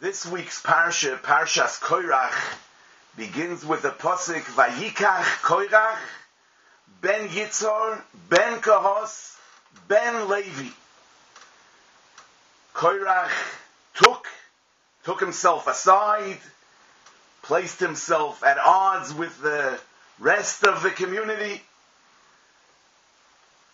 This week's Parsha, Parshas Korach, begins with the pasuk Vayikach Korach ben Yitzhar ben Kahos ben Levi. Korach took himself aside, placed himself at odds with the rest of the community,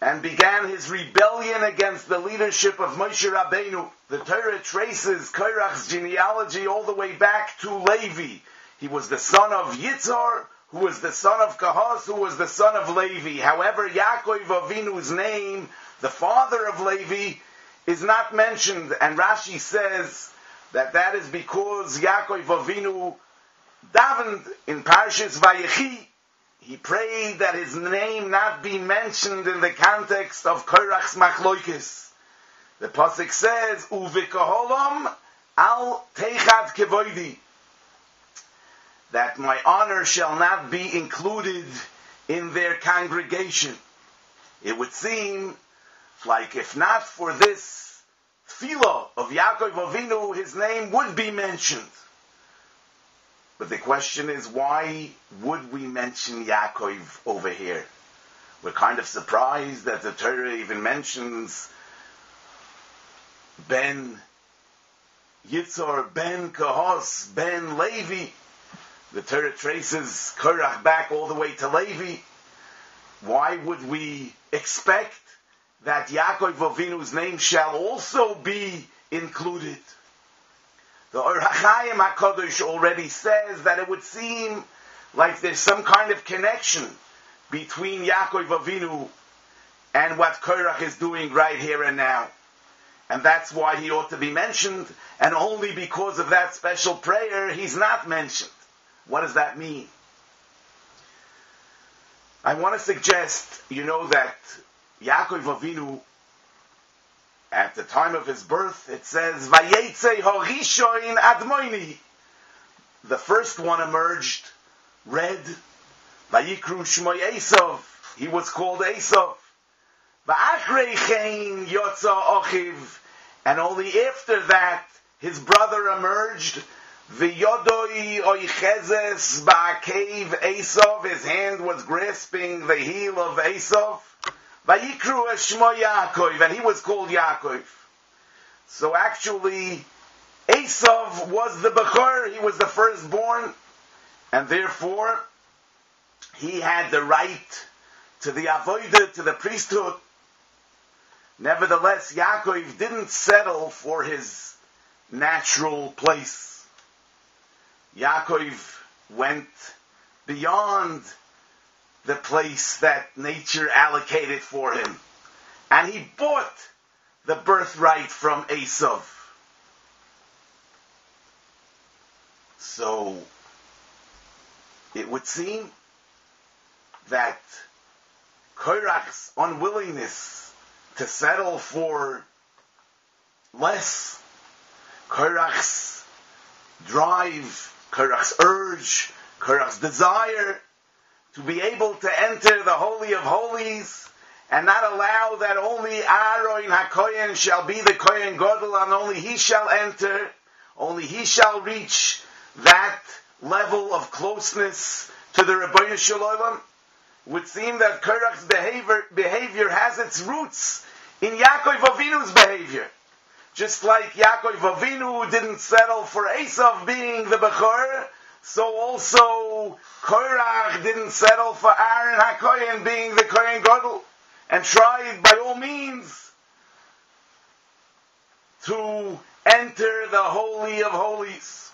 and began his rebellion against the leadership of Moshe Rabbeinu. The Torah traces Korach's genealogy all the way back to Levi. He was the son of Yitzhar, who was the son of Kahos, who was the son of Levi. However, Yaakov Avinu's name, the father of Levi, is not mentioned, and Rashi says that is because Yaakov Avinu davened in Parshas Vayechi. He prayed that his name not be mentioned in the context of Korach's machloikis. The pasuk says, "Uvikaholom al techad kevoidi," that my honor shall not be included in their congregation. It would seem like if not for this tefillah of Yaakov Avinu, his name would be mentioned. But the question is, why would we mention Yaakov over here? We're kind of surprised that the Torah even mentions Ben Yitzhar, Ben Kahos, Ben Levi. The Torah traces Korach back all the way to Levi. Why would we expect that Yaakov Avinu's name shall also be included? The Or HaChaim HaKadosh already says that it would seem like there's some kind of connection between Yaakov Avinu and what Korach is doing right here and now. And that's why he ought to be mentioned, and only because of that special prayer he's not mentioned. What does that mean? I want to suggest, that Yaakov Avinu, at the time of his birth, it says, Vayetze Horishoin Admoini. The first one emerged red. Vayikru Shmoy Esav. He was called Esav. Va'achreichein Yotza Ochiv. And only after that, his brother emerged. V'yodoi Oichezes Ba'akev Esav. His hand was grasping the heel of Esav. Vayikru Shmo Yaakov, and he was called Yaakov. So actually, Esav was the Bechor, he was the firstborn, and therefore, he had the right to the Avodah, to the priesthood. Nevertheless, Yaakov didn't settle for his natural place. Yaakov went beyond the place that nature allocated for him. And he bought the birthright from Esav. So, it would seem that Korach's unwillingness to settle for less, Korach's drive, Korach's urge, Korach's desire to be able to enter the Holy of Holies and not allow that only Aaron HaKohen shall be the Kohen Gadol and only he shall enter, only he shall reach that level of closeness to the Rabbi Shalom, would seem that Korach's behavior has its roots in Yaakov Avinu's behavior. Just like Yaakov Avinu didn't settle for Esav being the Bechor, so also Korach didn't settle for Aaron HaKohen being the Kohen Gadol, and tried by all means to enter the Holy of Holies.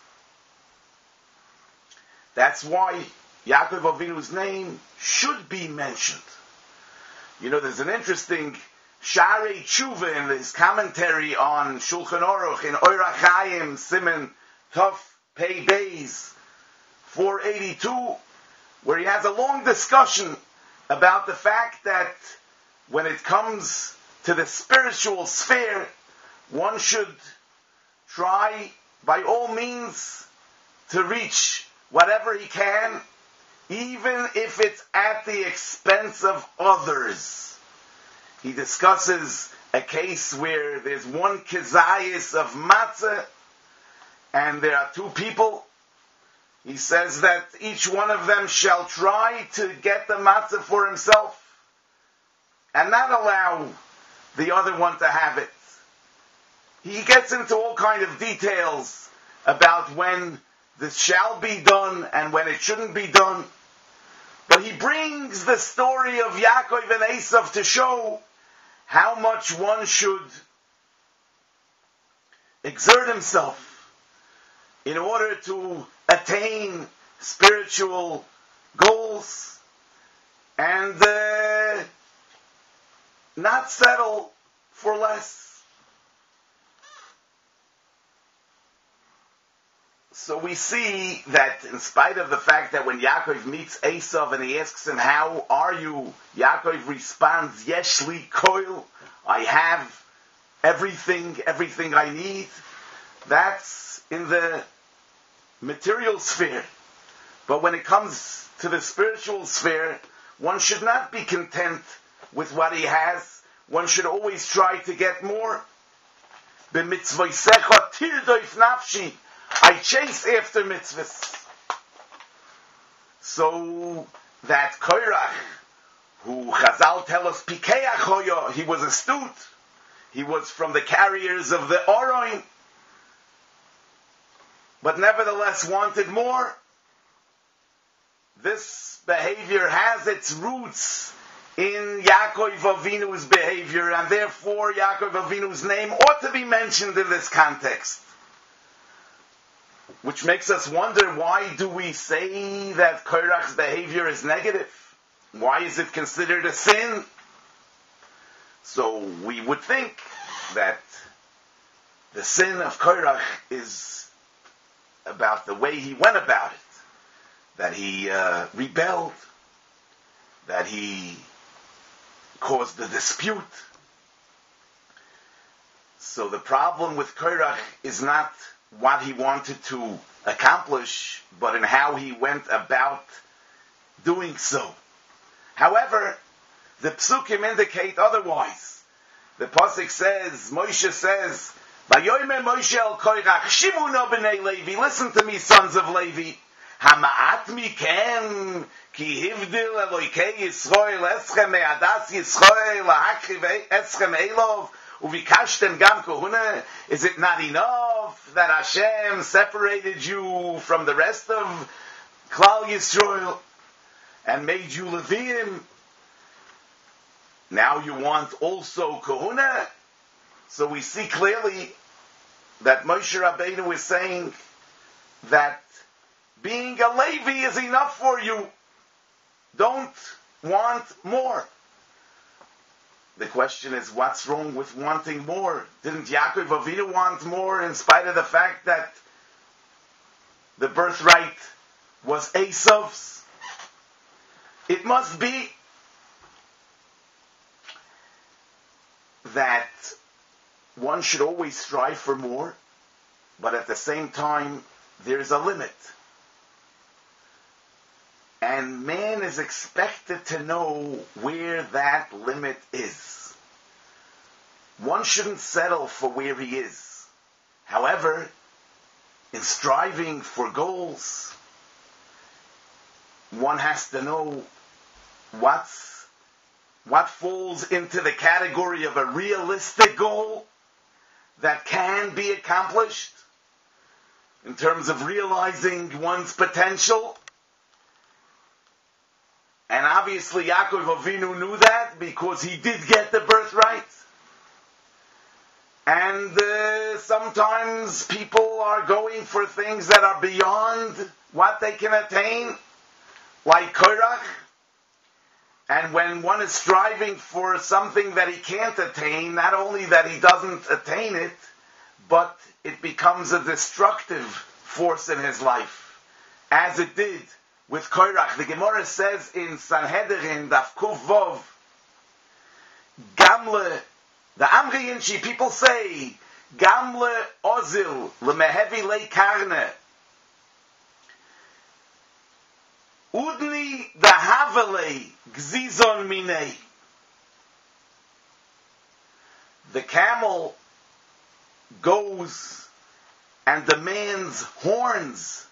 That's why Yaakov Avinu's name should be mentioned. There's an interesting Sharei Tshuva in his commentary on Shulchan Aruch in Or HaChaim Siman Tov Pei Beis 482, where he has a long discussion about the fact that when it comes to the spiritual sphere, one should try by all means to reach whatever he can, even if it's at the expense of others. He discusses a case where there's one kezayis of matzah, and there are two people. He says that each one of them shall try to get the matzah for himself and not allow the other one to have it. He gets into all kind of details about when this shall be done and when it shouldn't be done. But he brings the story of Yaakov and Esav to show how much one should exert himself in order to attain spiritual goals and not settle for less. So we see that in spite of the fact that when Yaakov meets Esav and he asks him, how are you? Yaakov responds, Yeshli koil, I have everything I need. That's in the material sphere. But when it comes to the spiritual sphere, one should not be content with what he has. One should always try to get more. B'mitzvoisecha tirdoif nafshi. I chase after mitzvahs. So that Korach, who Chazal tell us Pikeach hoyo, he was astute. He was from the carriers of the Oroin, but nevertheless wanted more. This behavior has its roots in Yaakov Avinu's behavior, and therefore Yaakov Avinu's name ought to be mentioned in this context. Which makes us wonder, why do we say that Korach's behavior is negative? Why is it considered a sin? So we would think that the sin of Korach is about the way he went about it. That he rebelled. That he caused a dispute. So the problem with Korach is not what he wanted to accomplish, but in how he went about doing so. However, the psukim indicate otherwise. The pasuk says, Moshe says, "Vayomer Moshe el Korach, shivu no b'nei Levi." Listen to me, sons of Levi. Hama'at mikem ki hivdil Eloikei Yisrael eschem me'adas Yisrael lahakriv eschem elov uvikashtem gam kohuna. Is it not enough that Hashem separated you from the rest of Klal Yisrael and made you Leviim? Now you want also Kohuna? So we see clearly that Moshe Rabbeinu is saying that being a Levi is enough for you. Don't want more. The question is, what's wrong with wanting more? Didn't Yaakov Avinu want more in spite of the fact that the birthright was Esav's? It must be that one should always strive for more, but at the same time, there's a limit. And man is expected to know where that limit is. One shouldn't settle for where he is. However, in striving for goals, one has to know what falls into the category of a realistic goal that can be accomplished in terms of realizing one's potential. And obviously Yaakov Avinu knew that because he did get the birthright. And sometimes people are going for things that are beyond what they can attain, like Korach. And when one is striving for something that he can't attain, not only that he doesn't attain it, but it becomes a destructive force in his life, as it did with Korach. The Gemara says in Sanhedrin, Daf Kuf Vov, Gamle, the Amriyinchi, people say, Gamle Ozil, Lemehevi Le Karne, Udni the Havele Gzizon Minei. The camel goes and demands horns,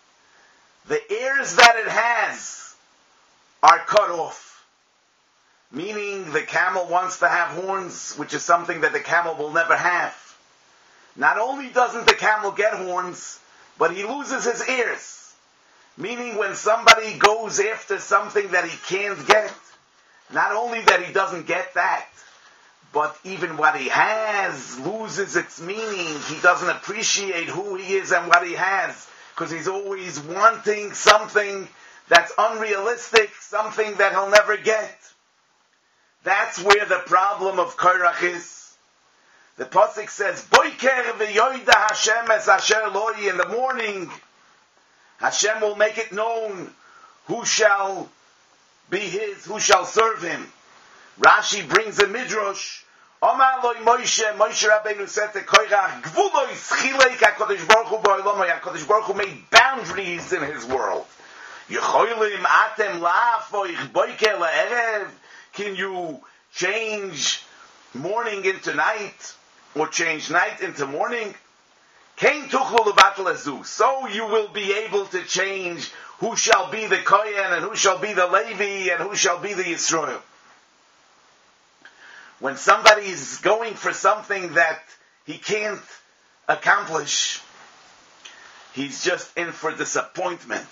the ears that it has are cut off. Meaning the camel wants to have horns, which is something that the camel will never have. Not only doesn't the camel get horns, but he loses his ears. Meaning when somebody goes after something that he can't get, not only that he doesn't get that, but even what he has loses its meaning. He doesn't appreciate who he is and what he has, because he's always wanting something that's unrealistic, something that he'll never get. That's where the problem of Korach is. The Pasuk says, Boiker v'yoyda Hashem es asher loi. In the morning, Hashem will make it known who shall be his, who shall serve him. Rashi brings a midrash. Omar loi Moshe Rabbeinu said to Korach, Gvuloi schilek HaKadosh Baruch Hu ba'olamai. HaKadosh Baruch Hu made boundaries in his world. Yecholim atem la'afoich boiker la'erev. Can you change morning into night, or change night into morning? So you will be able to change who shall be the Kohen, and who shall be the Levi, and who shall be the Yisrael. When somebody is going for something that he can't accomplish, he's just in for disappointment.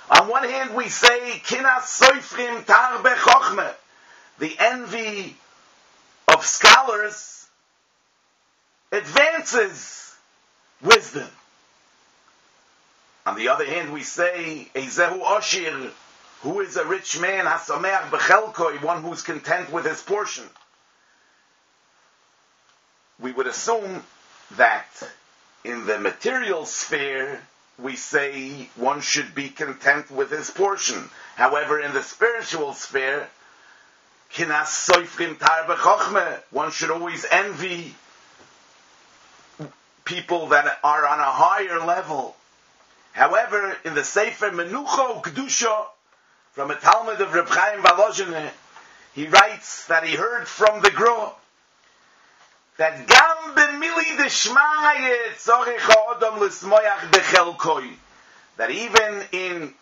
On one hand, we say, Kinas soifrim tarbe chochmeh. The envy of scholars advances wisdom. On the other hand, we say, Ezehu Oshir, who is a rich man, Hasameach Bechelkoi, one who's content with his portion. We would assume that in the material sphere, we say one should be content with his portion. However, in the spiritual sphere, one should always envy people that are on a higher level. However, in the Sefer Menucha Kedusha, from a Talmud of Reb Chaim Volozhin, he writes that he heard from the Gra that Gam b'mili d'shmaya tzorich ha'odam l'smoyach b'chelkoi, that even in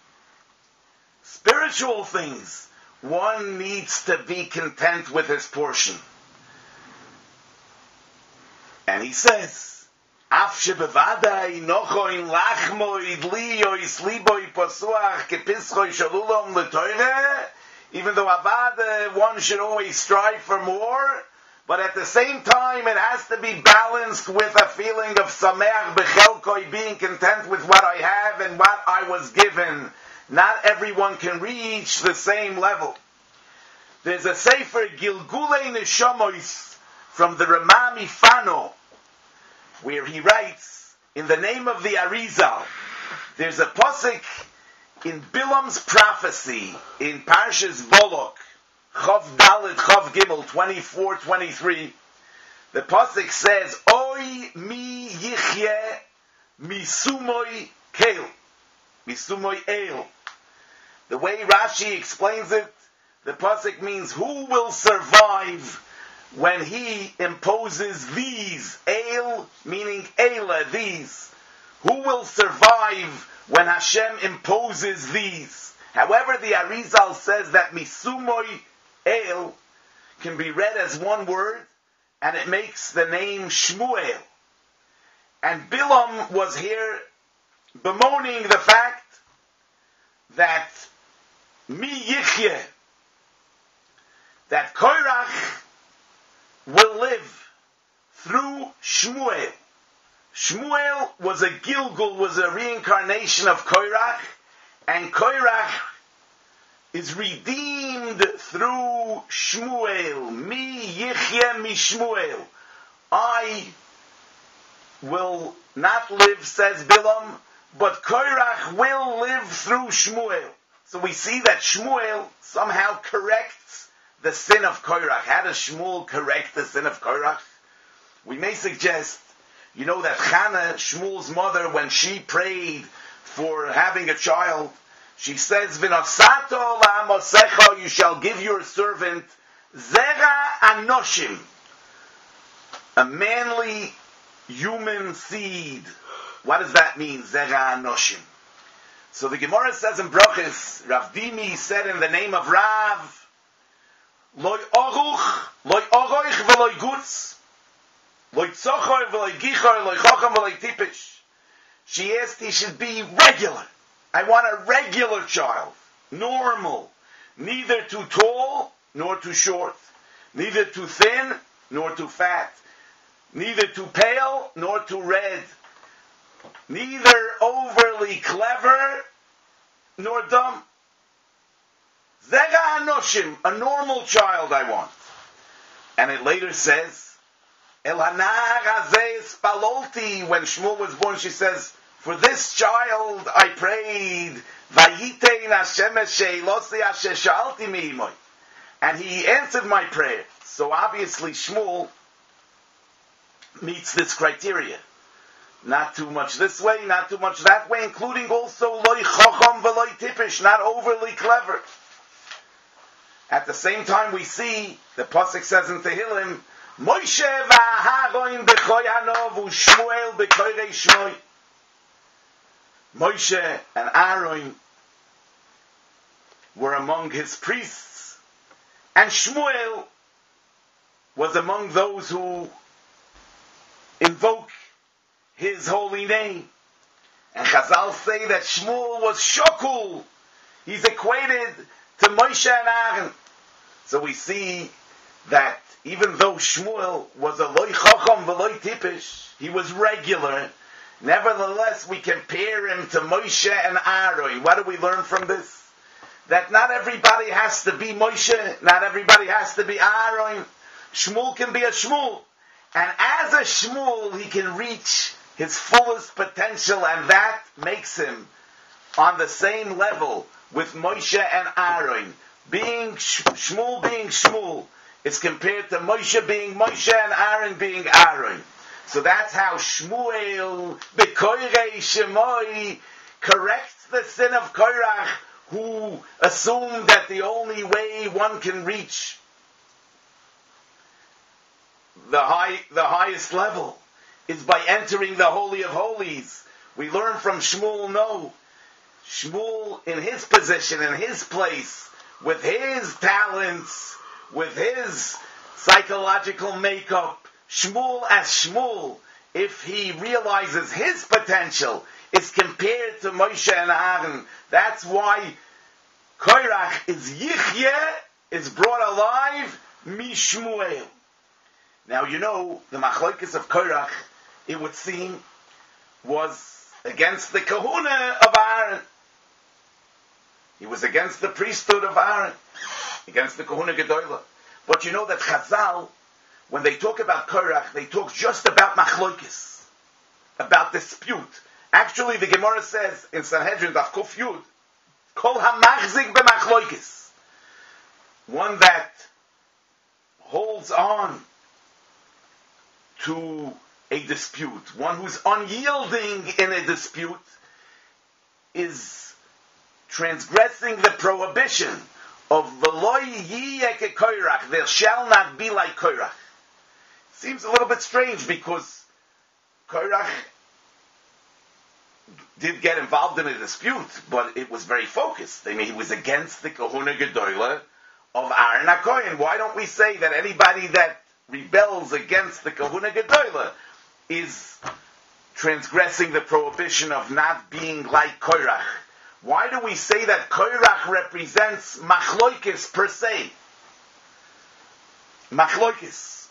spiritual things, one needs to be content with his portion. And he says, Af shebevadai nochoin lachmoid liyois liboi posuach kepischoi shalulom l'toire. Even though avada, one should always strive for more, but at the same time it has to be balanced with a feeling of sameach bechelkoi, being content with what I have and what I was given. Not everyone can reach the same level. There's a Sefer Gilgulei Neshamois from the Ramami Fano, where he writes, in the name of the Arizal, there's a pasuk in Bilam's prophecy in Parshas Bolok, Chav Dalet, Chav Gimel, 24-23. The pasuk says, Oy mi yichye misumoi keil, misumoi eil. The way Rashi explains it, the pasuk means, who will survive when he imposes these? Eil, meaning eila, these. Who will survive when Hashem imposes these? However, the Arizal says that misumoi eil can be read as one word, and it makes the name Shmuel. And Bilam was here bemoaning the fact that mi yichye, that Korach will live through Shmuel. Shmuel was a Gilgul, was a reincarnation of Korach, and Korach is redeemed through Shmuel. Mi yichye mi Shmuel. I will not live, says Bilam, but Korach will live through Shmuel. So we see that Shmuel somehow corrects the sin of Korach. How does Shmuel correct the sin of Korach? We may suggest, you know that Chana, Shmuel's mother, when she prayed for having a child, she says, V'nosato la'amosecha, you shall give your servant Zera Anoshim, a manly human seed. What does that mean? Zera Anoshim. So the Gemara says in Brachos, Rav Dimi said in the name of Rav, Loi Oruch, Loi Oroich v'loi Gutz, Loi Tzochor v'loi Gichor, Loi Chocham v'loi Tipish. She asked he should be regular. I want a regular child. Normal. Neither too tall, nor too short. Neither too thin, nor too fat. Neither too pale, nor too red. Neither overly clever, nor dumb. Zega Anoshim, a normal child I want. And it later says, El Hanar Hazeh Spalolti, when Shmuel was born, she says, for this child I prayed, Vayitein Hashem Sheilosei Asher Shalti Mi'imoi. And he answered my prayer. So obviously Shmuel meets this criteria. Not too much this way, not too much that way, including also Loi Chocham V'loi Tipish, not overly clever. At the same time we see, the Pasuk says in Tehillim, Moshe v'Aharon b'Choy Hanov u'Shmuel b'Koyrei Shmoi. Moshe and Aaron were among his priests, and Shmuel was among those who invoke his holy name. And Chazal say that Shmuel was shokul. He's equated to Moshe and Aaron. So we see that even though Shmuel was a loy chacham v'loy tipish, he was regular. Nevertheless, we compare him to Moshe and Aaron. What do we learn from this? That not everybody has to be Moshe, not everybody has to be Aaron. Shmuel can be a Shmuel. And as a Shmuel, he can reach his fullest potential, and that makes him on the same level with Moshe and Aaron. Being Shmuel is compared to Moshe being Moshe and Aaron being Aaron. So that's how Shmuel, B'Koyrei Shemoi, corrects the sin of Korach, who assumed that the only way one can reach the highest level is by entering the Holy of Holies. We learn from Shmuel, no. Shmuel, in his position, in his place, with his talents, with his psychological makeup, Shmuel as Shmuel, if he realizes his potential, is compared to Moshe and Aaron. That's why Korach is Yichye, is brought alive, Mishmuel. Now you know, the machlokes of Korach, it would seem, was against the kahuna of Aaron. He was against the priesthood of Aaron, against the kahuna gedola. But you know that Chazal, when they talk about Korach, they talk just about machlokes, about dispute. Actually, the Gemara says in Sanhedrin, Daf Kuf Yud, Kol hamachzik b'machlokes, one that holds on to a dispute, one who's unyielding in a dispute, is transgressing the prohibition of v'lo yiyeh keKorach, there shall not be like Korach. Seems a little bit strange because Korach did get involved in a dispute, but it was very focused. I mean, he was against the kahuna gedola of Aaron HaKohen. Why don't we say that anybody that rebels against the kahuna gedola is transgressing the prohibition of not being like Korach? Why do we say that Korach represents machloikis per se? Machloikis.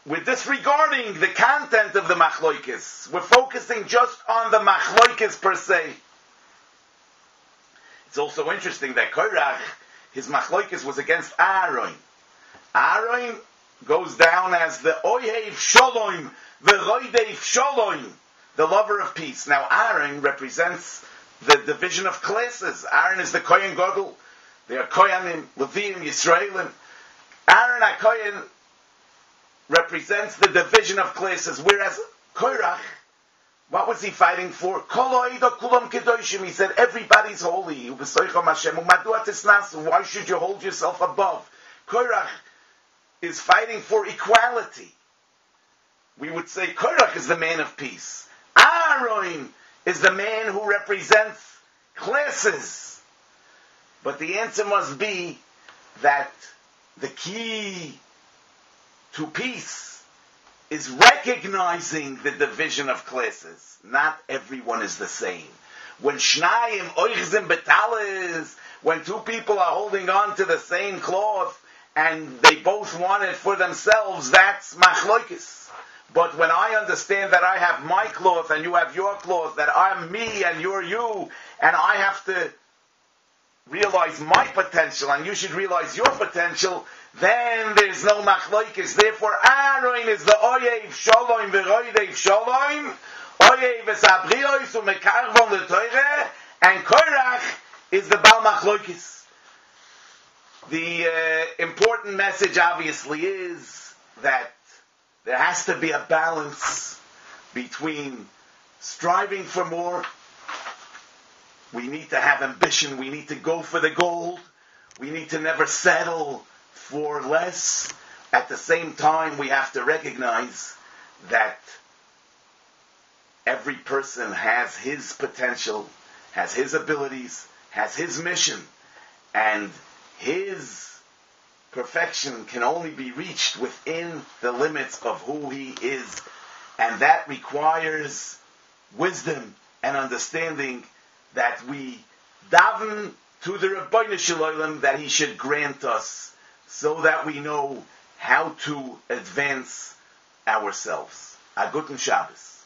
We're disregarding the content of the machloikis. We're focusing just on the machloikis per se. It's also interesting that Korach, his machloikis was against Aaron. Aaron goes down as the Oyev Shalom, the Roidev Shalom, the lover of peace. Now Aaron represents the division of classes. Aaron is the Kohen Gadol. They are Kohanim, Leviim, Yisraelim. Aaron HaKohen represents the division of classes, whereas Korach, what was he fighting for? He said, everybody's holy. Why should you hold yourself above? Korach is fighting for equality. We would say Korach is the man of peace. Aaron is the man who represents classes. But the answer must be that the key to peace is recognizing the division of classes. Not everyone is the same. When shnayim oichzim betalis, when two people are holding on to the same cloth and they both want it for themselves, that's machloikis. But when I understand that I have my cloth and you have your cloth, that I'm me and you're you, and I have to realize my potential and you should realize your potential, then there's no machloikis. Therefore, Aaron is the oyev shalom v'roidev shalom, oyev es abrios u'mekarvon l'toire, and Korach is the bal machloikis. The important message, obviously, is that there has to be a balance between striving for more. We need to have ambition. We need to go for the gold. We need to never settle for less. At the same time, we have to recognize that every person has his potential, has his abilities, has his mission, and his perfection can only be reached within the limits of who he is. And that requires wisdom and understanding that we daven to the Rabbi Shalom that he should grant us so that we know how to advance ourselves. A guten Shabbos.